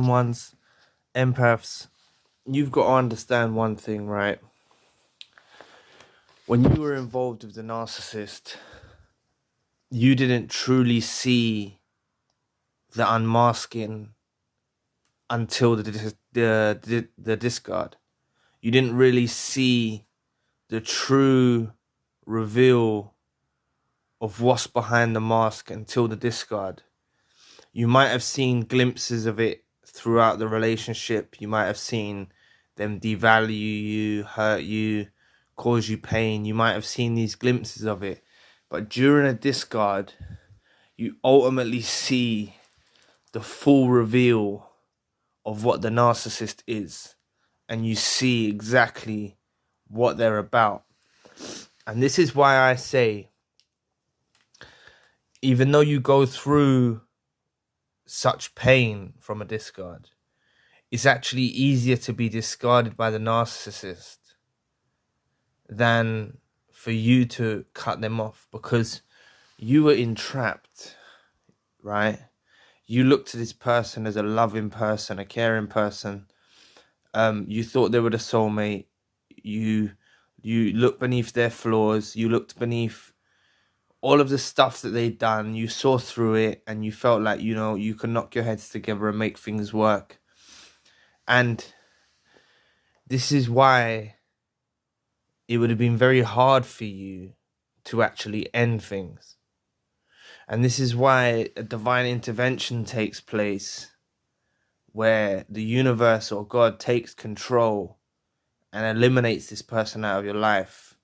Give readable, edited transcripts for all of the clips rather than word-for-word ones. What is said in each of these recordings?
ones, empaths, you've got to understand one thing, right? When you were involved with the narcissist, you didn't truly see the unmasking until the discard. You didn't really see the true reveal of what's behind the mask until the discard. You might have seen glimpses of it throughout the relationship. You might have seen them devalue you, hurt you, cause you pain. You might have seen these glimpses of it. But during a discard, you ultimately see the full reveal of what the narcissist is. And you see exactly what they're about. And this is why I say, even though you go through such pain from a discard, it's actually easier to be discarded by the narcissist than for you to cut them off, because you were entrapped, right? You looked to this person as a loving person, a caring person. You thought they were the soulmate. You looked beneath their flaws. You looked beneath all of the stuff that they'd done. You saw through it, and you felt like, you could knock your heads together and make things work. And this is why it would have been very hard for you to actually end things. And this is why a divine intervention takes place, where the universe or God takes control and eliminates this person out of your life.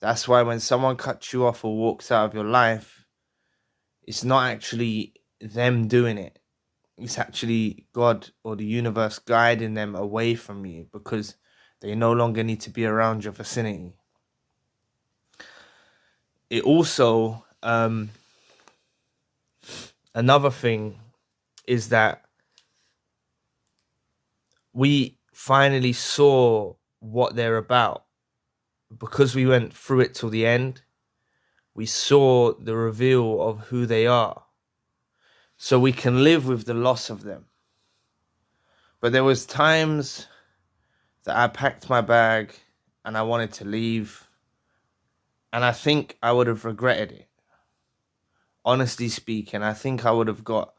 That's why when someone cuts you off or walks out of your life, it's not actually them doing it. It's actually God or the universe guiding them away from you, because they no longer need to be around your vicinity. It also, another thing is that we finally saw what they're about. Because we went through it till the end, we saw the reveal of who they are. So we can live with the loss of them. But there was times that I packed my bag and I wanted to leave, and I think I would have regretted it. Honestly speaking, I think I would have got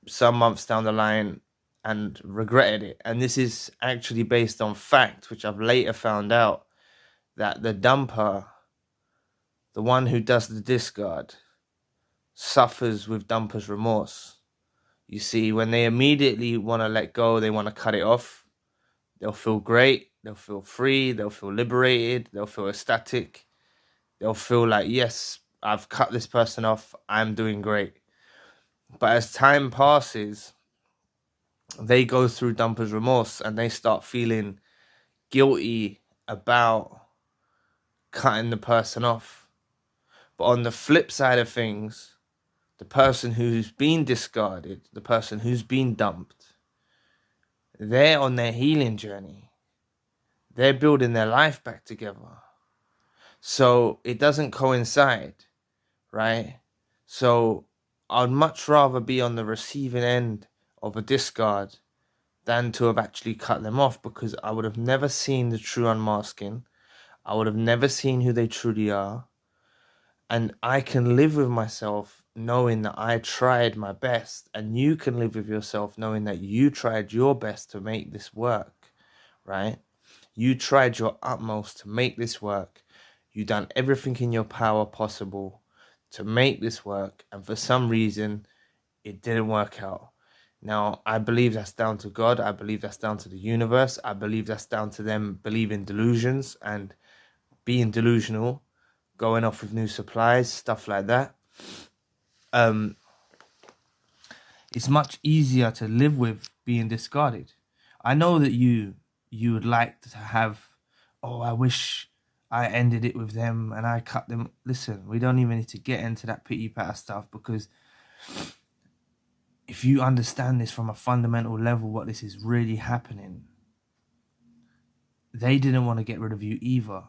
some months down the line and regretted it. And this is actually based on fact, which I've later found out, that the dumper, the one who does the discard, suffers with dumper's remorse. You see, when they immediately want to let go, they want to cut it off, they'll feel great, they'll feel free, they'll feel liberated, they'll feel ecstatic, they'll feel like, yes, I've cut this person off, I'm doing great. But as time passes, they go through dumper's remorse and they start feeling guilty about cutting the person off. But on the flip side of things, the person who's been discarded, the person who's been dumped, they're on their healing journey. They're building their life back together. So it doesn't coincide, right? So I'd much rather be on the receiving end of a discard than to have actually cut them off, because I would have never seen the true unmasking. I would have never seen who they truly are. And I can live with myself knowing that I tried my best, and you can live with yourself knowing that you tried your best to make this work, right? You tried your utmost to make this work. You done everything in your power possible to make this work, and for some reason it didn't work out. Now, I believe that's down to God. I believe that's down to the universe. I believe that's down to them believing delusions and being delusional, going off with new supplies, stuff like that. It's much easier to live with being discarded. I know that you would like to have, I wish I ended it with them and I cut them. Listen, we don't even need to get into that pity patter stuff, because if you understand this from a fundamental level, what this is really happening, they didn't want to get rid of you either.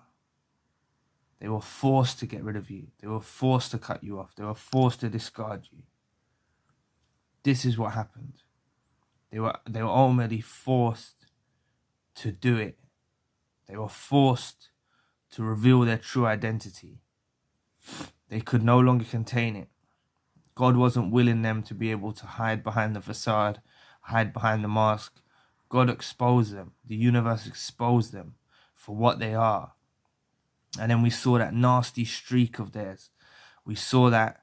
They were forced to get rid of you. They were forced to cut you off. They were forced to discard you. This is what happened. They were ultimately forced to do it. They were forced to reveal their true identity. They could no longer contain it. God wasn't willing them to be able to hide behind the facade, hide behind the mask. God exposed them. The universe exposed them for what they are. And then we saw that nasty streak of theirs. We saw that.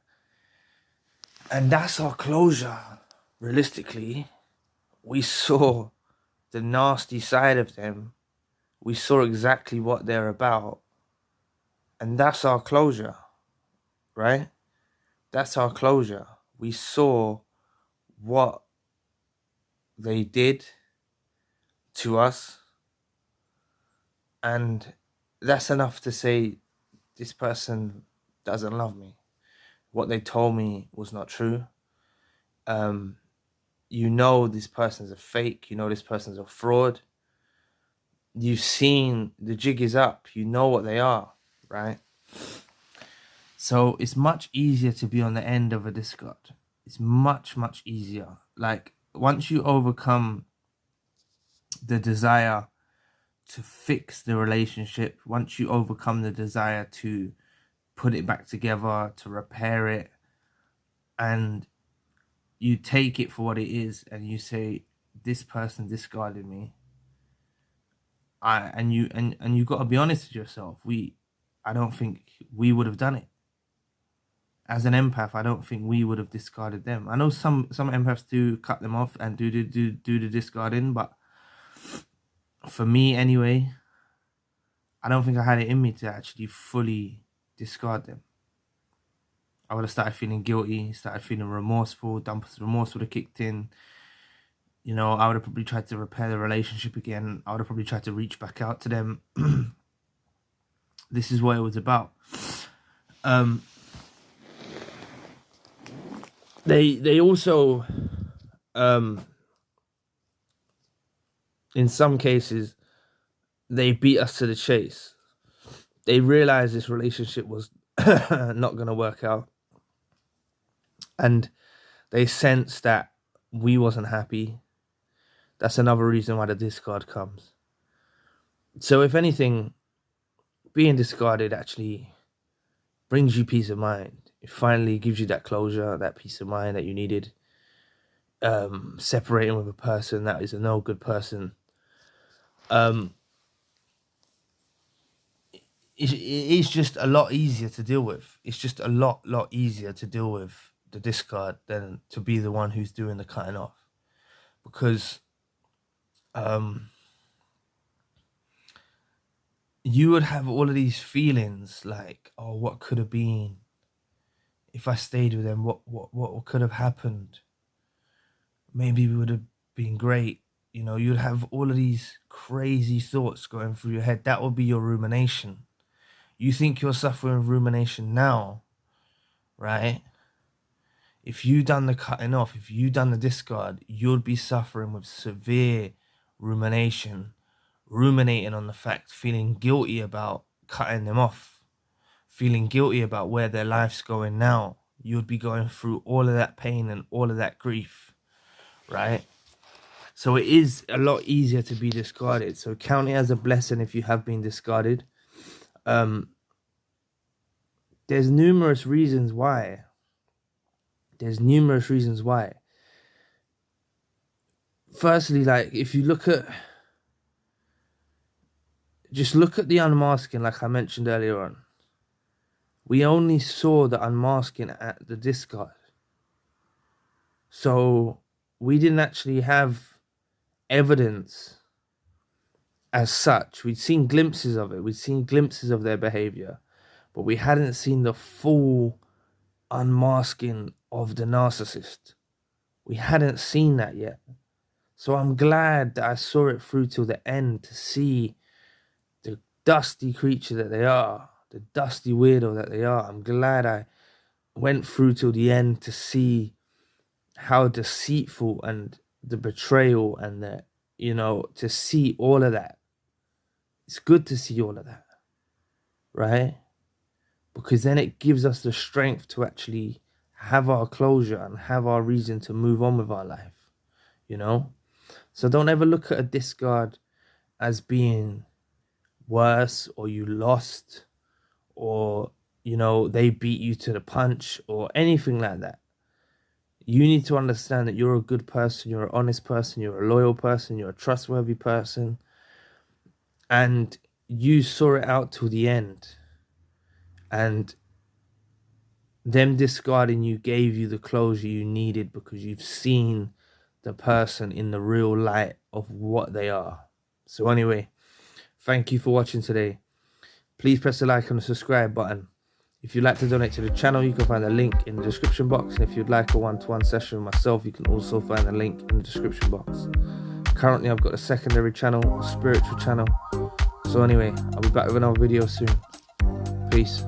And that's our closure. Realistically, we saw the nasty side of them. We saw exactly what they're about. And that's our closure, right? That's our closure. We saw what they did to us. And that's enough to say this person doesn't love me. What they told me was not true. You know this person's a fake. You know this person's a fraud. You've seen the jig is up. You know what they are, right? So it's much easier to be on the end of a discard. It's much, much easier. Like, once you overcome the desire to fix the relationship, once you overcome the desire to put it back together, to repair it, and you take it for what it is, and you say, this person discarded me, and you got to be honest with yourself. I don't think we would have done it. As an empath, I don't think we would have discarded them. I know some empaths do cut them off and do the discarding, but for me anyway, I don't think I had it in me to actually fully discard them. I would have started feeling guilty, started feeling remorseful. Remorse would have kicked in. You know, I would have probably tried to repair the relationship again. I would have probably tried to reach back out to them. This is what it was about. They also, in some cases, they beat us to the chase. They realized this relationship was not going to work out. And they sensed that we wasn't happy. That's another reason why the discard comes. So if anything, being discarded actually brings you peace of mind. It finally gives you that closure, that peace of mind that you needed. Separating with a person that is a no good person. It's just a lot easier to deal with. It's just a lot easier to deal with the discard than to be the one who's doing the cutting off. Because you would have all of these feelings like, oh, what could have been if I stayed with them? What could have happened? Maybe we would have been great. You know, you'd have all of these crazy thoughts going through your head. That would be your rumination. You think you're suffering rumination now, right? If you done the cutting off, if you done the discard, you'd be suffering with severe rumination, ruminating on the fact, feeling guilty about cutting them off, feeling guilty about where their life's going now. You'd be going through all of that pain and all of that grief, right? So it is a lot easier to be discarded. So count it as a blessing if you have been discarded. There's numerous reasons why. Firstly, like, if you look at the unmasking, like I mentioned earlier on. We only saw the unmasking at the discard. So we didn't actually have evidence as such. We'd seen glimpses of it. We'd seen glimpses of their behavior. But we hadn't seen the full unmasking of the narcissist. We hadn't seen that yet. So I'm glad that I saw it through till the end to see the dusty creature that they are, the dusty weirdo that they are. I'm glad I went through till the end to see how deceitful and the betrayal and the, you know, to see all of that. It's good to see all of that, right? Because then it gives us the strength to actually have our closure and have our reason to move on with our life, you know? So don't ever look at a discard as being worse, or you lost, or, you know, they beat you to the punch or anything like that. You need to understand that you're a good person, you're an honest person, you're a loyal person, you're a trustworthy person, and you saw it out till the end. And them discarding you gave you the closure you needed, because you've seen the person in the real light of what they are. So anyway, thank you for watching today. Please press the like and the subscribe button. If you'd like to donate to the channel, you can find a link in the description box. And if you'd like a one-to-one session with myself, you can also find a link in the description box. Currently, I've got a secondary channel, a spiritual channel. So anyway, I'll be back with another video soon. Peace.